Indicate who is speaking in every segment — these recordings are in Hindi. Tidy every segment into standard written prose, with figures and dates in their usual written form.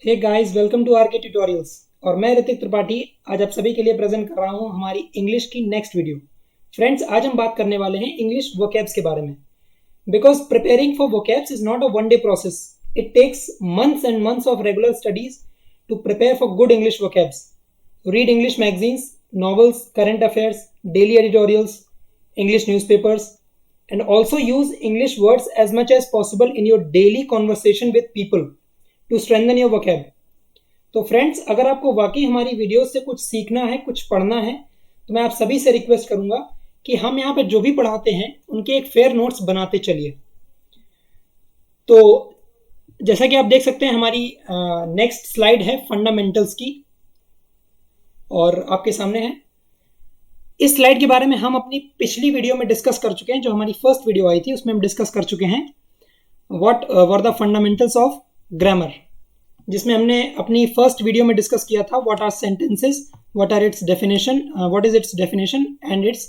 Speaker 1: Hey guys, welcome to RK tutorials. और मैं ऋतिक त्रिपाठी आज आप सभी के लिए प्रेजेंट कर रहा हूं हमारी इंग्लिश की नेक्स्ट वीडियो। फ्रेंड्स, आज हम बात करने वाले हैं इंग्लिश वोकैब्स के बारे में। Because preparing for vocabs is not a one day process, it takes months and months of regular studies to prepare for good English vocabs. Read English magazines, novels, current affairs, daily editorials, English newspapers, and also use English words as much as possible in your daily conversation with people to strengthen your vocab. तो फ्रेंड्स, अगर आपको वाकई हमारी वीडियो से कुछ सीखना है, कुछ पढ़ना है, तो मैं आप सभी से रिक्वेस्ट करूंगा कि हम यहाँ पे जो भी पढ़ाते हैं उनके एक फेयर नोट्स बनाते चलिए। तो जैसा कि आप देख सकते हैं, हमारी नेक्स्ट स्लाइड है फंडामेंटल्स की और आपके सामने है। इस स्लाइड के बारे में हम अपनी पिछली वीडियो में डिस्कस कर चुके हैं। जो हमारी फर्स्ट वीडियो आई थी उसमें हम डिस्कस कर चुके हैं what were the fundamentals of grammar, जिसमें हमने अपनी फर्स्ट वीडियो में डिस्कस किया था what are sentences, what are its definition, what is its definition and its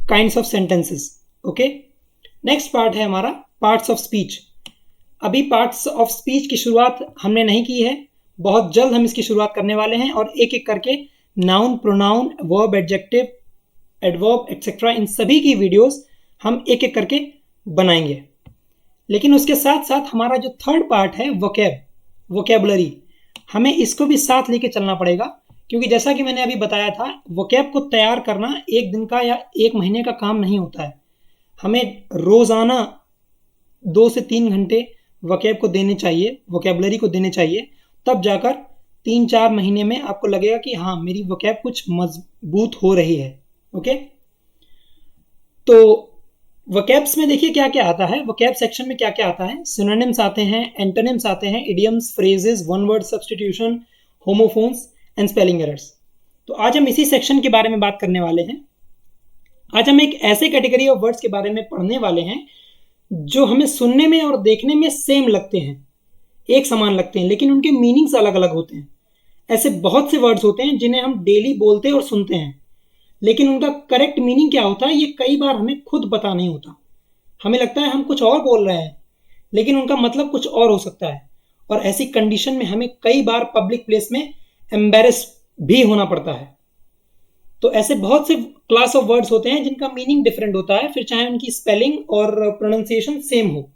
Speaker 1: kinds of sentences. Okay, next part है हमारा पार्ट्स ऑफ स्पीच। अभी पार्ट्स ऑफ स्पीच की शुरुआत हमने नहीं की है, बहुत जल्द हम इसकी शुरुआत करने वाले हैं और एक एक करके noun, pronoun, verb, adjective, adverb etcetera, इन सभी की वीडियोस हम एक एक करके बनाएंगे। लेकिन उसके साथ साथ हमारा जो थर्ड पार्ट है वोकैबुलरी, हमें इसको भी साथ लेके चलना पड़ेगा, क्योंकि जैसा कि मैंने अभी बताया था, वोकैब को तैयार करना एक दिन का या एक महीने का काम नहीं होता है। हमें रोजाना 2 से 3 घंटे वोकैब को देने चाहिए, वोकैबुलरी को देने चाहिए, तब जाकर 3-4 महीने में आपको लगेगा कि हाँ, मेरी वोकैब कुछ मजबूत हो रही है। ओके, तो वोकैब्स में देखिए क्या क्या आता है। वोकैब सेक्शन में क्या क्या आता है, सिनोनिम्स आते हैं, एंटोनिम्स आते हैं, idioms, phrases, one word substitution, homophones and spelling errors. तो आज हम इसी सेक्शन के बारे में बात करने वाले हैं। आज हम एक ऐसे कैटेगरी ऑफ वर्ड्स के बारे में पढ़ने वाले हैं जो हमें सुनने में और देखने में सेम लगते हैं, एक समान लगते हैं, लेकिन उनके मीनिंग्स अलग अलग होते हैं। ऐसे बहुत से वर्ड्स होते हैं जिन्हें हम डेली बोलते और सुनते हैं, लेकिन उनका करेक्ट मीनिंग क्या होता है ये कई बार हमें खुद पता नहीं होता। हमें लगता है हम कुछ और बोल रहे हैं, लेकिन उनका मतलब कुछ और हो सकता है। और ऐसी कंडीशन में हमें कई बार पब्लिक प्लेस में एम्बेरस भी होना पड़ता है। तो ऐसे बहुत से क्लास ऑफ वर्ड्स होते हैं जिनका मीनिंग डिफरेंट होता है, फिर चाहे उनकी स्पेलिंग और प्रोनाउंसिएशन सेम हो।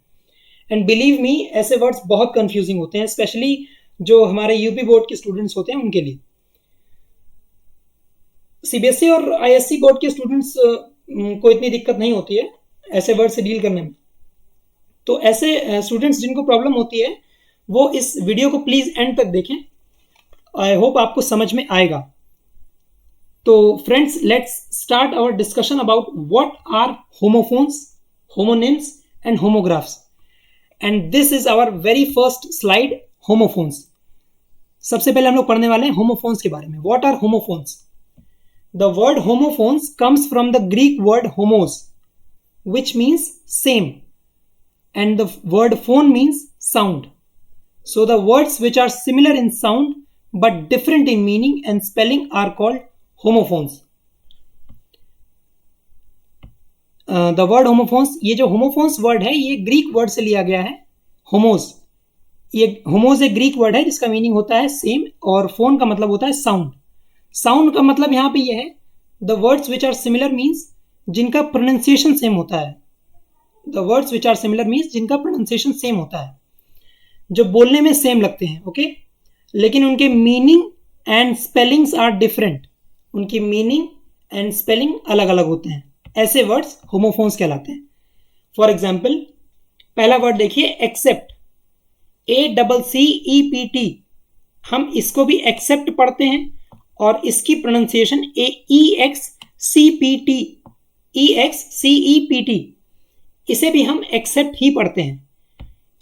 Speaker 1: एंड बिलीव मी, ऐसे वर्ड्स बहुत कंफ्यूजिंग होते हैं, स्पेशली जो हमारे यूपी बोर्ड के स्टूडेंट्स होते हैं उनके लिए। सीबीएसई और आईएससी बोर्ड के स्टूडेंट्स को इतनी दिक्कत नहीं होती है ऐसे वर्ड से डील करने में। तो ऐसे स्टूडेंट्स जिनको प्रॉब्लम होती है वो इस वीडियो को प्लीज एंड तक देखें, आई होप आपको समझ में आएगा। तो friends, let's start our discussion about what are homophones, homonyms and homographs. And this is our very first slide, homophones. सबसे पहले हम लोग पढ़ने वाले हैं होमोफोन्स के बारे में। What are homophones? The word homophones comes from the Greek word homos, which means same, and the word phone means sound. So the words which are similar in sound but different in meaning and spelling are called homophones. The word homophones, ये जो homophones word है ये ग्रीक वर्ड से लिया गया है, homos। ये homos एक ग्रीक वर्ड है जिसका मीनिंग होता है सेम, और फोन का मतलब होता है साउंड। साउंड का मतलब यहां पे ये है the words which are similar means जिनका प्रोनाउंसिएशन सेम होता है। The words which are similar means जिनका प्रोनाउंसिएशन सेम होता है, जो बोलने में सेम लगते हैं, ओके, लेकिन उनके meaning and spellings are different. उनकी मीनिंग एंड स्पेलिंग अलग अलग होते हैं। ऐसे वर्ड्स होमोफोन्स कहलाते हैं। फॉर एग्जाम्पल, पहला वर्ड देखिए, एक्सेप्ट, ACCEPT। हम इसको भी एक्सेप्ट पढ़ते हैं और इसकी प्रोनाउंसिएशन EXCPT, EXCEPT, इसे भी हम एक्सेप्ट ही पढ़ते हैं,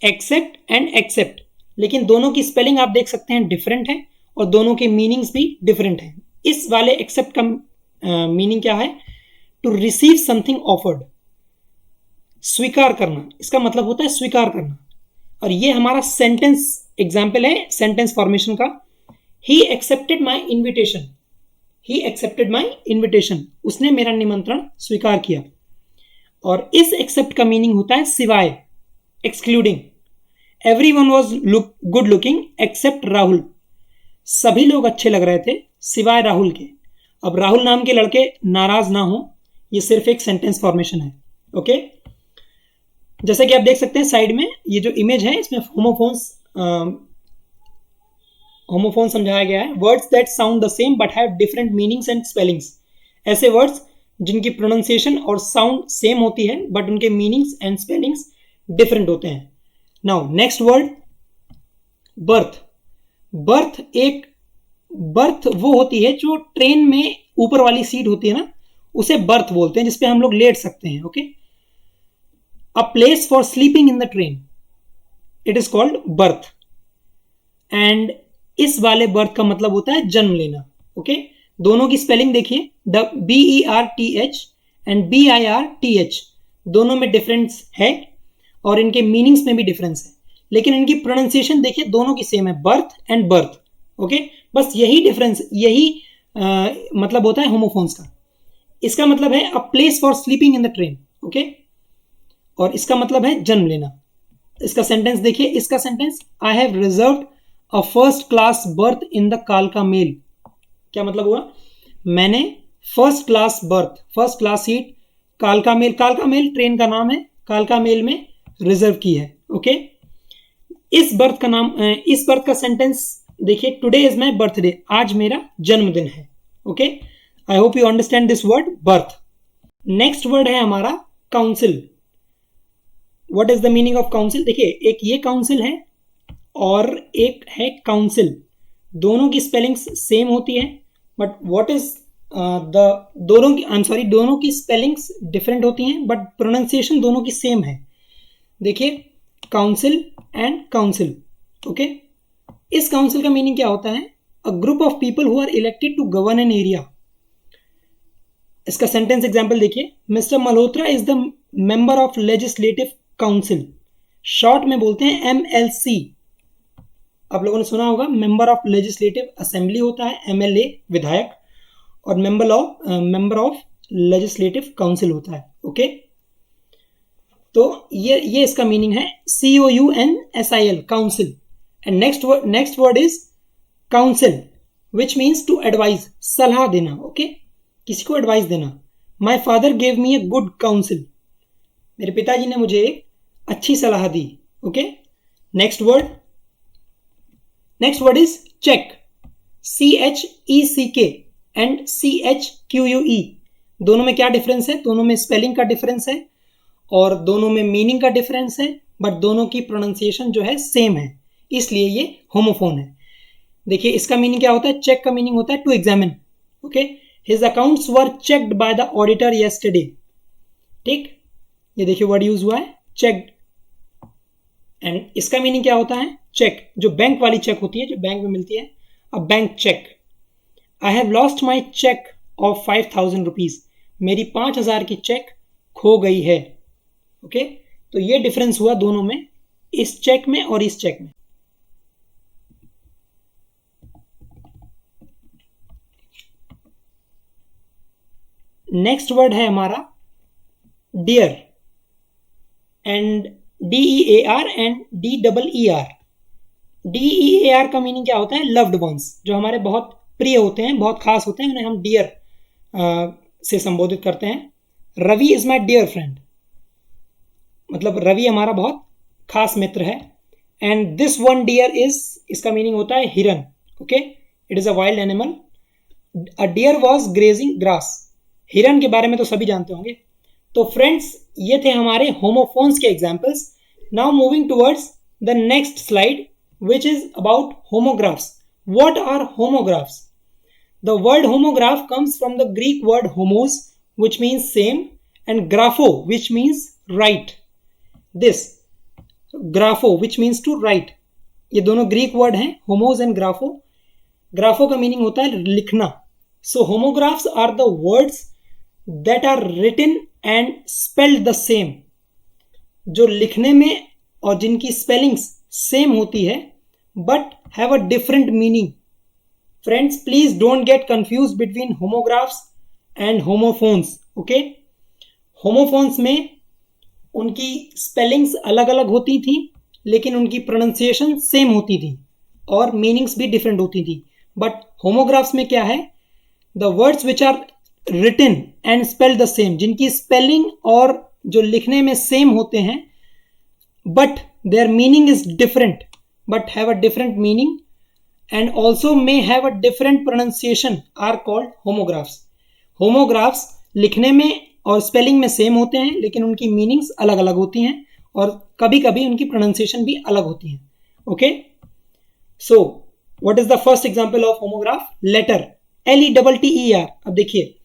Speaker 1: एक्सेप्ट एंड एक्सेप्ट। लेकिन दोनों की स्पेलिंग आप देख सकते हैं डिफरेंट है और दोनों के मीनिंग्स भी डिफरेंट हैं। इस वाले एक्सेप्ट का मीनिंग क्या है? टू रिसीव समथिंग ऑफर्ड, स्वीकार करना, इसका मतलब होता है स्वीकार करना। और ये हमारा सेंटेंस एग्जाम्पल है सेंटेंस फॉर्मेशन का। He accepted my invitation. He accepted my invitation. उसने मेरा निमंत्रण स्वीकार किया। और इस एक्सेप्ट का मीनिंग होता है सिवाय, excluding. Everyone was good looking except Rahul. सभी लोग अच्छे लग रहे थे सिवाय राहुल के. अब राहुल नाम के लड़के नाराज ना हो, ये सिर्फ एक सेंटेंस फॉर्मेशन है. ओके, जैसे कि आप देख सकते हैं साइड में ये जो इमेज है इसमें होमोफोन समझाया गया है. Words that sound the same but have different meanings and spellings. ऐसे वर्ड्स जिनकी प्रोनाउंसिएशन और साउंड सेम होती है बट उनके मीनिंग्स एंड स्पेलिंग्स डिफरेंट होते हैं. Now next word, birth. Birth वो होती है जो ट्रेन में ऊपर वाली सीट होती है ना, उसे बर्थ बोलते हैं, जिसपे हम लोग लेट सकते हैं. Okay, a place for sleeping in the train, it is called birth. And इस वाले बर्थ का मतलब होता है जन्म लेना. ओके, दोनों की स्पेलिंग देखिए, BERTH एंड BIRTH, दोनों में डिफरेंस है और इनके मीनिंग्स में भी डिफरेंस है, लेकिन इनकी प्रोनाउंसिएशन देखिए दोनों की सेम है, बर्थ एंड बर्थ. ओके, बस यही डिफरेंस, यही मतलब होता है होमोफोन्स का. इसका मतलब है a place for sleeping in the train. Okay, और इसका मतलब है जन्म लेना. इसका सेंटेंस देखिए, इसका sentence, I have reserved a first class birth in the कालका मेल. क्या मतलब हुआ? मैंने first class birth, first class seat कालका मेल ट्रेन का नाम है, कालका मेल में रिजर्व की है. ओके, इस बर्थ का सेंटेंस देखिए, टुडे इज माई बर्थडे, आज मेरा जन्मदिन है. Okay, I hope you understand this word birth. Next word है हमारा council. What is the meaning of council? देखिए, एक ये काउंसिल है और एक है काउंसिल. दोनों की स्पेलिंग्स सेम होती है बट व्हाट इज दोनों की स्पेलिंग्स डिफरेंट होती हैं बट प्रोनाउंसिएशन दोनों की सेम है. देखिए, काउंसिल एंड काउंसिल. ओके, इस काउंसिल का मीनिंग क्या होता है? A group of people who are elected to govern an area. इसका सेंटेंस एग्जांपल देखिए, mister Malhotra is the member of legislative council. Short में बोलते हैं MLC. आप लोगों ने सुना होगा, मेंबर ऑफ लेजिस्लेटिव असेंबली होता है MLA विधायक, और मेंबर ऑफ लेजिस्लेटिव काउंसिल होता है. ओके, तो ये इसका मीनिंग है, COUNSIL, council. And next word is counsel, which means to advise, सलाह देना. ओके, किसी को एडवाइस देना. My father gave me a good counsel. मेरे पिताजी ने मुझे एक अच्छी सलाह दी. Okay, next word is check. CHECK and CHQUE. दोनों में क्या डिफरेंस है? दोनों में स्पेलिंग का डिफरेंस है और दोनों में मीनिंग का डिफरेंस है, बट दोनों की प्रोनाउंसिएशन जो है सेम है, इसलिए ये होमोफोन है. देखिए, इसका मीनिंग क्या होता है? चेक का मीनिंग होता है to examine. Okay, his accounts were checked by the auditor yesterday. ठीक, ये देखिए वर्ड यूज हुआ है, चेक्ड. एंड इसका मीनिंग क्या होता है? चेक, जो बैंक वाली चेक होती है, जो बैंक में मिलती है, a bank cheque. I have lost my cheque of 5,000 rupees. मेरी 5,000 की चेक खो गई है. ओके, तो ये डिफरेंस हुआ दोनों में, इस चेक में और इस चेक में. नेक्स्ट वर्ड है हमारा dear. And DEAR and DEER. DEAR का मीनिंग क्या होता है? लव्ड वंस, जो हमारे बहुत प्रिय होते हैं, बहुत खास होते हैं, उन्हें हम डियर से संबोधित करते हैं. Ravi is my dear friend, मतलब रवि हमारा बहुत खास मित्र है. And this one deer is, इसका मीनिंग होता है हिरन. Okay, it is a wild animal. A deer was grazing grass. हिरन के बारे में तो सभी जानते होंगे. तो फ्रेंड्स, ये थे हमारे होमोफोन्स के examples. Now moving towards the next slide, which is about homographs. What are homographs? The word homograph comes from the Greek word homos, which means same, and grapho, which means write. This grapho, which means to write. ये दोनों ग्रीक वर्ड हैं, homos and grapho. Grapho का मीनिंग होता है लिखना. So homographs are the words that are written and spelled the same. जो लिखने में और जिनकी स्पेलिंग्स सेम होती है but have a different meaning. Friends, please don't get confused between homographs and homophones. Okay, homophones में उनकी स्पेलिंग्स अलग अलग होती थी लेकिन उनकी प्रोनाउंसिएशन सेम होती थी और मीनिंग्स भी डिफरेंट होती थी। बट होमोग्राफ्स में क्या है, the words which are written and spelled the same, जिनकी स्पेलिंग और जो लिखने में सेम होते हैं but their meaning is different, but have a different meaning and also may have a different pronunciation are called homographs. homographs लिखने में और स्पेलिंग में सेम होते हैं लेकिन उनकी मीनिंग्स अलग अलग होती हैं और कभी कभी उनकी प्रोनाउंसिएशन भी अलग होती है। Okay, so what is the first example of homograph? Letter, LETTER। अब देखिए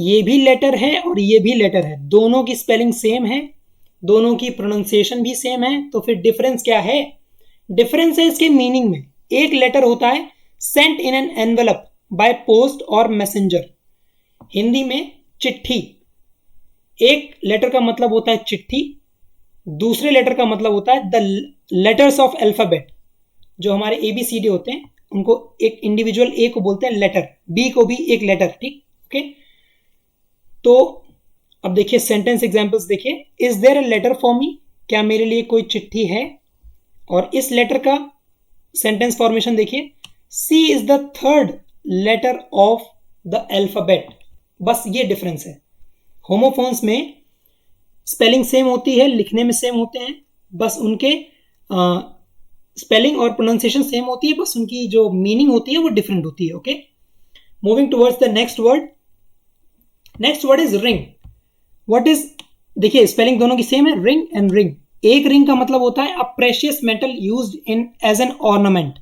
Speaker 1: ये भी लेटर है और ये भी लेटर है, दोनों की स्पेलिंग सेम है, दोनों की प्रोनाउंसिएशन भी सेम है, तो फिर डिफरेंस क्या है? डिफरेंस है इसके मीनिंग में। एक लेटर होता है sent in an envelope by post और मैसेंजर, हिंदी में चिट्ठी। एक लेटर का मतलब होता है चिट्ठी, दूसरे लेटर का मतलब होता है द लेटर्स ऑफ अल्फाबेट। जो हमारे ABCD होते हैं उनको एक इंडिविजुअल A को बोलते हैं लेटर, B को भी एक लेटर, ठीक। ओके, तो अब देखिए सेंटेंस एग्जांपल्स देखिए। Is there a letter for me, क्या मेरे लिए कोई चिट्ठी है? और इस लेटर का सेंटेंस फॉर्मेशन देखिए, C is the third letter of the alphabet. बस ये डिफरेंस है। होमोफोन्स में स्पेलिंग सेम होती है, लिखने में सेम होते हैं, बस उनके स्पेलिंग और प्रोनाउंसिएशन सेम होती है, बस उनकी जो मीनिंग होती है वो डिफरेंट होती है। Okay, moving towards the next word. Next word is ring. What is, देखिए स्पेलिंग दोनों की सेम है, रिंग एंड रिंग। एक रिंग का मतलब होता है a precious metal used in as an ornament,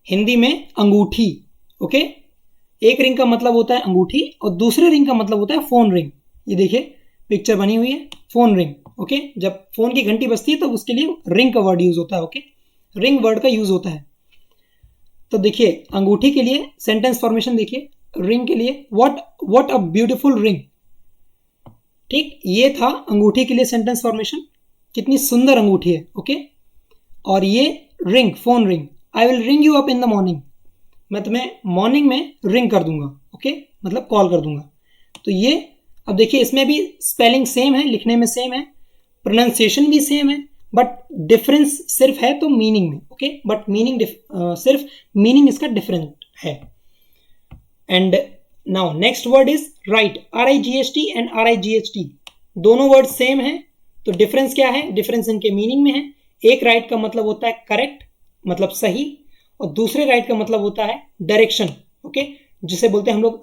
Speaker 1: Hindi में अंगूठी। ओके, एक रिंग का मतलब होता है अंगूठी और दूसरे रिंग का मतलब होता है फोन रिंग। ये देखिए पिक्चर बनी हुई है, फोन रिंग। ओके, जब फोन की घंटी बजती है तो उसके लिए रिंग का वर्ड यूज होता है। ओके, रिंग वर्ड का यूज होता है। तो देखिए अंगूठी के लिए सेंटेंस फॉर्मेशन देखिए, रिंग के लिए व्हाट अ ब्यूटीफुल रिंग। ठीक, ये था अंगूठी के लिए सेंटेंस फॉर्मेशन, कितनी सुंदर अंगूठी है। ओके, और ये ring, phone ring, I will ring you up in the morning, मैं तुम्हें मॉर्निंग में रिंग कर दूंगा। ओके, मतलब कॉल कर दूंगा। तो ये अब देखिए इसमें भी स्पेलिंग सेम है, लिखने में सेम है, प्रोनाउंसिएशन भी सेम है, बट डिफरेंस सिर्फ है तो मीनिंग में। ओके, बट मीनिंग सिर्फ मीनिंग इसका डिफरेंट है। And now next word is right, RIGHT and RIGHT, दोनों वर्ड सेम है, तो डिफरेंस क्या है? डिफरेंस इनके मीनिंग में है। एक राइट का मतलब होता है करेक्ट, मतलब सही, और दूसरे राइट का मतलब होता है डायरेक्शन। ओके, जिसे बोलते हैं हम लोग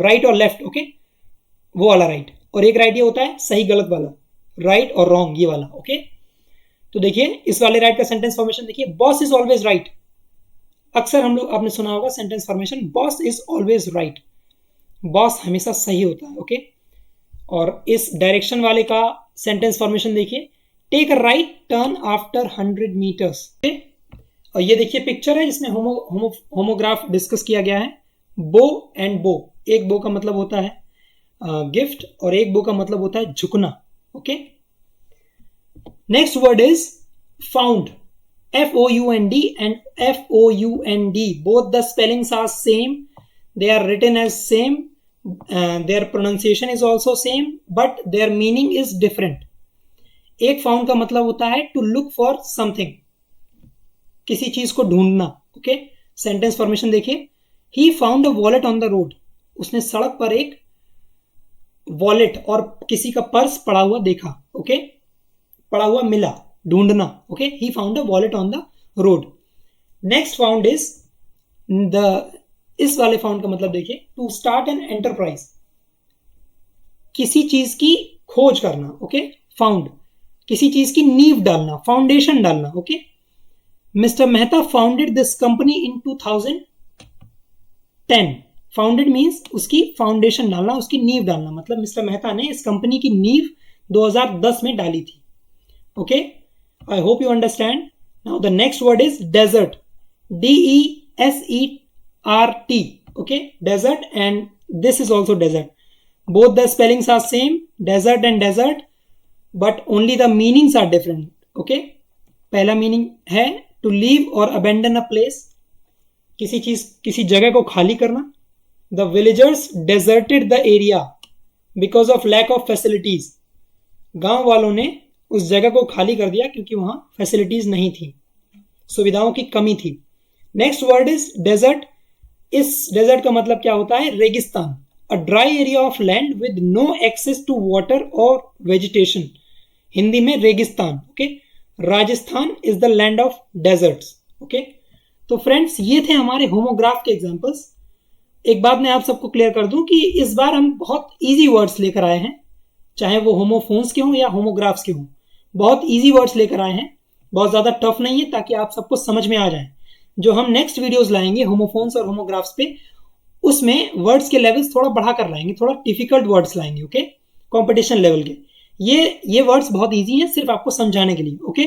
Speaker 1: राइट और लेफ्ट। ओके, वो वाला राइट, और एक राइट ये होता है सही गलत वाला, राइट और रॉन्ग ये वाला। ओके, तो देखिए इस वाले राइट का सेंटेंस फॉर्मेशन देखिए, बॉस इज ऑलवेज राइट। अक्सर हम लोग आपने सुना होगा sentence formation, boss is always right, boss हमेशा सही होता है। ओके, और इस डायरेक्शन वाले का सेंटेंस फॉर्मेशन देखिए, take a right turn after 100 metres. और ये देखिए पिक्चर है जिसमें होमोग्राफ डिस्कस किया गया है। बो एंड बो, एक बो का मतलब होता है गिफ्ट और एक बो का मतलब होता है झुकना। Okay, next word is found, FOUND and FOUND, both the spellings are same, they are written as same, their pronunciation is also same, but their meaning is different. एक फाउंड का मतलब होता है टू लुक फॉर समथिंग, किसी चीज को ढूंढना। ओके, सेंटेंस फॉर्मेशन देखिए, he found a wallet on the road, उसने सड़क पर एक वॉलेट और किसी का पर्स पड़ा हुआ देखा। ओके, पड़ा हुआ मिला, ढूंढना। Okay, he found a wallet on the road. Next found is the, इस वाले फाउंड का मतलब देखिए, टू स्टार्ट एन एंटरप्राइज, किसी चीज की खोज करना। ओके, फाउंड, किसी चीज की नींव डालना, फाउंडेशन डालना। Okay, mister Mehta founded this company in 2010। Founded means उसकी फाउंडेशन डालना, उसकी नींव डालना, मतलब मिस्टर मेहता ने इस कंपनी की नींव 2010 में डाली थी। Okay, I hope you understand. Now the next word is desert, DESERT. Okay, desert, and this is also desert. Both the spellings are same, desert and desert, but only the meanings are different. Okay, पहला meaning है to leave or abandon a place, किसी चीज, किसी जगह को खाली करना। The villagers deserted the area because of lack of facilities. गांव वालों ने उस जगह को खाली कर दिया क्योंकि वहां फैसिलिटीज नहीं थी, सुविधाओं की कमी थी। Next word is desert. इस डेजर्ट का मतलब क्या होता है? रेगिस्तान। A dry area of land with no access to water और वेजिटेशन, हिंदी में रेगिस्तान। Okay, Rajasthan is the land of deserts. Okay, तो फ्रेंड्स ये थे हमारे होमोग्राफ के एग्जांपल्स। एक बात मैं आप सबको क्लियर कर दूं कि इस बार हम बहुत इजी वर्ड्स लेकर आए हैं, चाहे वो होमोफोन्स के हों या होमोग्राफ्स के हों। बहुत इजी वर्ड्स लेकर आए हैं, बहुत ज़्यादा टफ नहीं है, ताकि आप सबको समझ में आ जाए। जो हम नेक्स्ट वीडियोस लाएंगे होमोफोन्स और होमोग्राफ्स पे, उसमें वर्ड्स के लेवल्स थोड़ा बढ़ा कर लाएंगे, थोड़ा डिफिकल्ट वर्ड्स लाएंगे। ओके, कॉम्पिटिशन लेवल के। ये वर्ड्स बहुत ईजी हैं, सिर्फ आपको समझाने के लिए। Okay,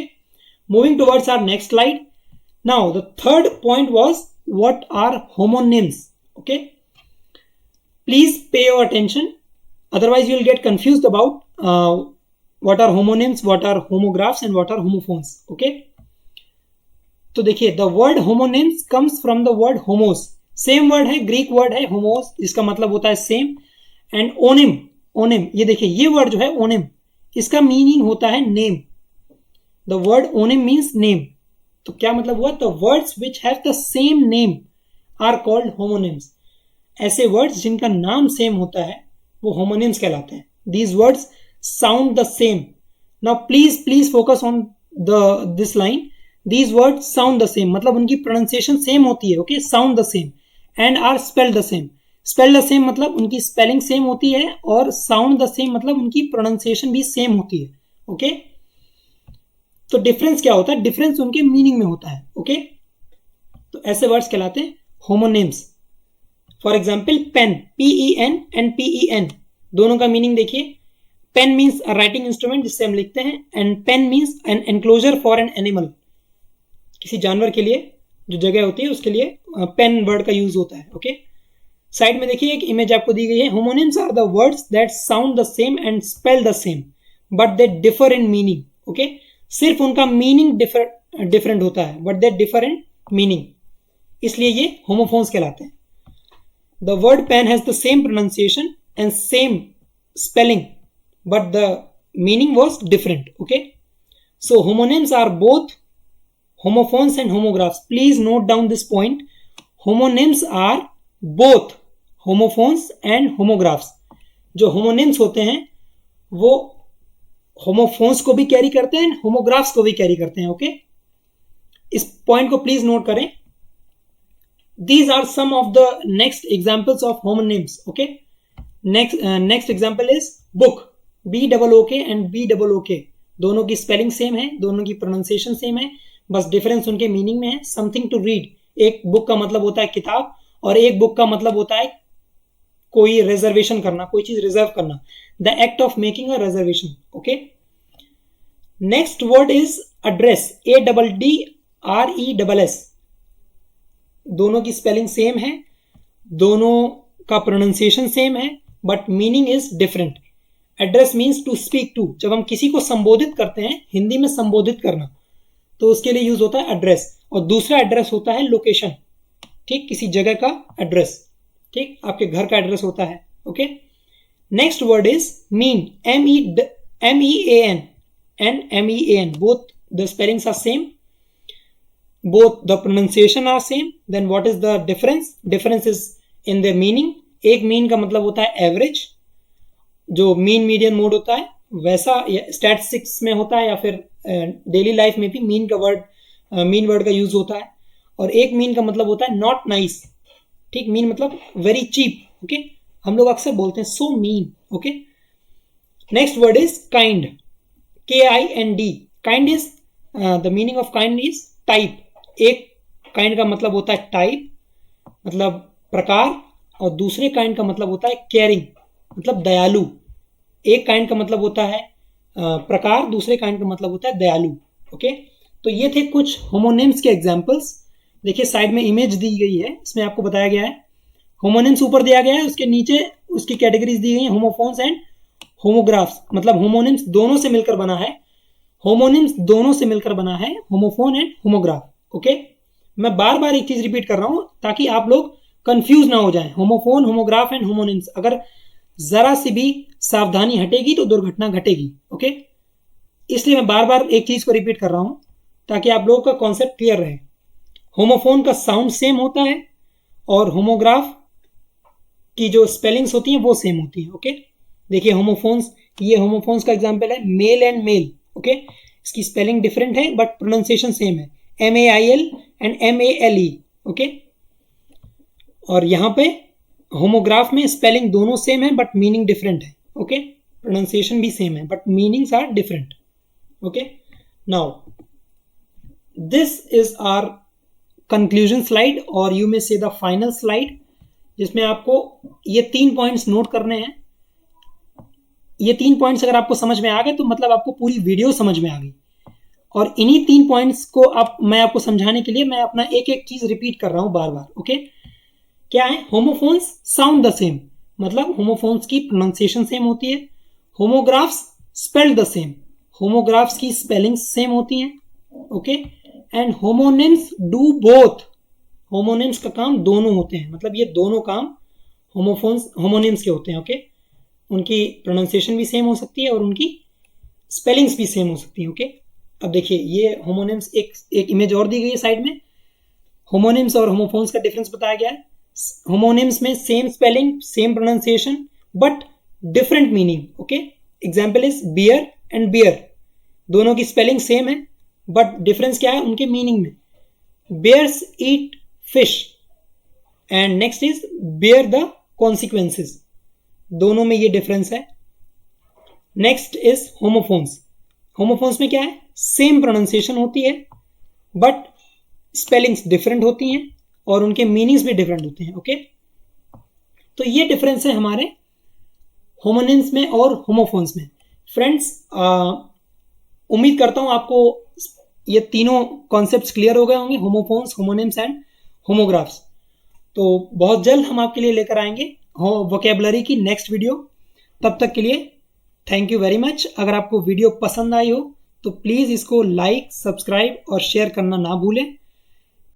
Speaker 1: moving towards our next slide. Now the third point was what are homonyms. Okay, please pay your attention, otherwise you will get confused about what are homonyms, what are homographs and what are homophones. Okay, तो देखिए, the word homonyms comes from the word homos. Same word है, ग्रीक वर्ड है homos, जिसका मतलब होता है सेम। एंड ओनिम, ओनिम, ये देखिए ये वर्ड जो है ओनिम, इसका मीनिंग होता है name. The word onym means name. तो क्या मतलब हुआ? The words which have the same name are called homonyms. ऐसे वर्ड्स जिनका नाम सेम होता है वो होमोनिम्स कहलाते हैं। These words sound the same. Now please focus on this line. These words sound the same, मतलब उनकी प्रोनाउंसिएशन सेम होती है। Okay, sound the same and are spelled the same. Spelled the same मतलब उनकी स्पेलिंग सेम होती है, और साउंड द सेम मतलब उनकी प्रोनाउंसिएशन भी सेम होती है। ओके, तो डिफरेंस क्या होता है? डिफरेंस उनके मीनिंग में होता है। ओके, तो ऐसे वर्ड्स कहलाते हैं homonyms. For example pen, PEN and PEN, दोनों का मीनिंग देखिए। Pen means a writing instrument जिससे हम लिखते हैं, and pen means an enclosure for an animal. किसी जानवर के लिए जो जगह होती है उसके लिए पेन वर्ड का यूज होता है। ओके, साइड में देखिए एक इमेज आपको दी गई है। Homonyms are the words that sound the same and spell the same but they differ in meaning. Okay, सिर्फ उनका मीनिंग डिफरेंट होता है, but they differ in meaning, इसलिए ये होमोफोन्स कहलाते हैं। The word pen has the same pronunciation and same spelling, but the meaning was different. Okay, so homonyms are both homophones and homographs. Please note down this point. Homonyms are both homophones and homographs. जो homonyms होते हैं वो homophones को भी कैरी करते हैं, homographs को भी कैरी करते हैं। ओके, इस पॉइंट को प्लीज नोट करें। These are some of the next examples of homonyms. Okay, next example is book, BOOK and BOOK, दोनों की स्पेलिंग सेम है, दोनों की प्रोनाउंसिएशन सेम है, बस डिफरेंस उनके मीनिंग में है। समथिंग टू रीड, एक बुक का मतलब होता है किताब, और एक बुक का मतलब होता है कोई रिजर्वेशन करना, कोई चीज रिजर्व करना, the act of making a reservation. Okay, next word is address, ADDRESS, दोनों की स्पेलिंग सेम है, दोनों का प्रोनाउंसिएशन सेम है, but meaning is different. Address means to speak to, जब हम किसी को संबोधित करते हैं, हिंदी में संबोधित करना, तो उसके लिए यूज होता है एड्रेस। और दूसरा एड्रेस होता है लोकेशन, ठीक, किसी जगह का एड्रेस, ठीक, आपके घर का एड्रेस होता है। Okay, next word is mean, MEAN and MEAN, both the spellings are same, both the pronunciation are same. Then what is the difference? Difference is in the meaning. एक मीन का मतलब होता है एवरेज, जो मीन मीडियन मोड होता है वैसा स्टैटिस्टिक्स में होता है, या फिर डेली लाइफ में भी मीन का वर्ड, मीन वर्ड का यूज होता है। और एक मीन का मतलब होता है नॉट नाइस, ठीक, मीन मतलब वेरी चीप। ओके, हम लोग अक्सर बोलते हैं so mean. Okay, next word is kind, KIND। Kind is the meaning of kind is type. एक काइंड का मतलब होता है टाइप, मतलब प्रकार, और दूसरे काइंड का मतलब होता है केयरिंग, मतलब दयालु। एक काइंड का मतलब होता है प्रकार, दूसरे काइंड का मतलब होता है दयालु। ओके, तो ये थे कुछ होमोनिम्स के एग्जांपल्स। देखिए साइड में इमेज दी गई है, इसमें आपको बताया गया है होमोनिम्स ऊपर दिया गया है, उसके नीचे उसकी कैटेगरीज दी गई हैं, होमोफोन्स एंड होमोग्राफ्स। मतलब होमोनिम्स दोनों से मिलकर बना है, होमोनिम्स दोनों से मिलकर बना है, होमोफोन एंड होमोग्राफ। ओके, मैं बार बार एक चीज रिपीट कर रहा हूं ताकि आप लोग कंफ्यूज ना हो जाएं। होमोफोन, होमोग्राफ एंड होमोनिम्स, अगर जरा सी भी सावधानी हटेगी तो दुर्घटना घटेगी। ओके, इसलिए मैं बार बार एक चीज़ को रिपीट कर रहा हूँ ताकि आप लोगों का कॉन्सेप्ट क्लियर रहे। होमोफोन का साउंड सेम होता है और होमोग्राफ की जो स्पेलिंग्स होती हैं वो सेम होती हैं। ओके, देखिए होमोफोन्स, ये होमोफोन्स का एग्जांपल है मेल एंड मेल। ओके, इसकी स्पेलिंग डिफरेंट है बट प्रोनाउंसिएशन सेम है, MAIL एंड MALE। ओके, और यहाँ पे होमोग्राफ में स्पेलिंग दोनों सेम है बट मीनिंग डिफरेंट है। ओके, प्रोनाउंसिएशन भी सेम है but meanings are different. Okay, now this is our conclusion slide और you may say the final slide, जिसमें आपको ये 3 पॉइंट्स नोट करने हैं। ये 3 पॉइंट्स अगर आपको समझ में आ गए तो मतलब आपको पूरी वीडियो समझ में आ गई। और इन्हीं 3 पॉइंट्स को मैं आपको समझाने के लिए मैं अपना एक एक चीज रिपीट कर रहा हूं बार बार। ओके, क्या है? होमोफोन्स साउंड द सेम, मतलब होमोफोन्स की प्रोनाउंसिएशन सेम होती है। Homographs spelled the same, homographs की स्पेलिंग सेम होती हैं। Okay, and homonyms do both, homonyms का काम दोनों होते हैं, मतलब ये दोनों काम होमोनिम्स के होते हैं। ओके, उनकी प्रोनाउंसिएशन भी सेम हो सकती है और उनकी स्पेलिंग्स भी सेम हो सकती है। ओके, अब देखिए ये होमोनिम्स, एक इमेज और दी गई है साइड में। होमोनिम्स और होमोफोन्स का डिफरेंस बताया गया है। होमोनिम्स में same spelling, same pronunciation but different meaning. Okay, example is bear and bear, दोनों की स्पेलिंग सेम है बट डिफरेंस क्या है? उनके मीनिंग में। Bears eat fish and next is bear the consequences, दोनों में ये डिफरेंस है। नेक्स्ट इज होमोफोन्स, होमोफोन्स में क्या है? सेम प्रोनाउंसिएशन होती है बट स्पेलिंग्स डिफरेंट होती हैं और उनके मीनिंग्स भी डिफरेंट होते हैं। ओके, तो ये डिफरेंस है हमारे होमोनिम्स में और होमोफोन्स में। फ्रेंड्स, उम्मीद करता हूं आपको ये तीनों कॉन्सेप्ट्स क्लियर हो गए होंगे, होमोफोन्स, होमोनिम्स एंड होमोग्राफ्स। तो बहुत जल्द हम आपके लिए लेकर आएंगे वोकैबुलरी की नेक्स्ट वीडियो। तब तक के लिए थैंक यू वेरी मच। अगर आपको वीडियो पसंद आई हो तो प्लीज़ इसको लाइक, सब्सक्राइब और शेयर करना ना भूलें।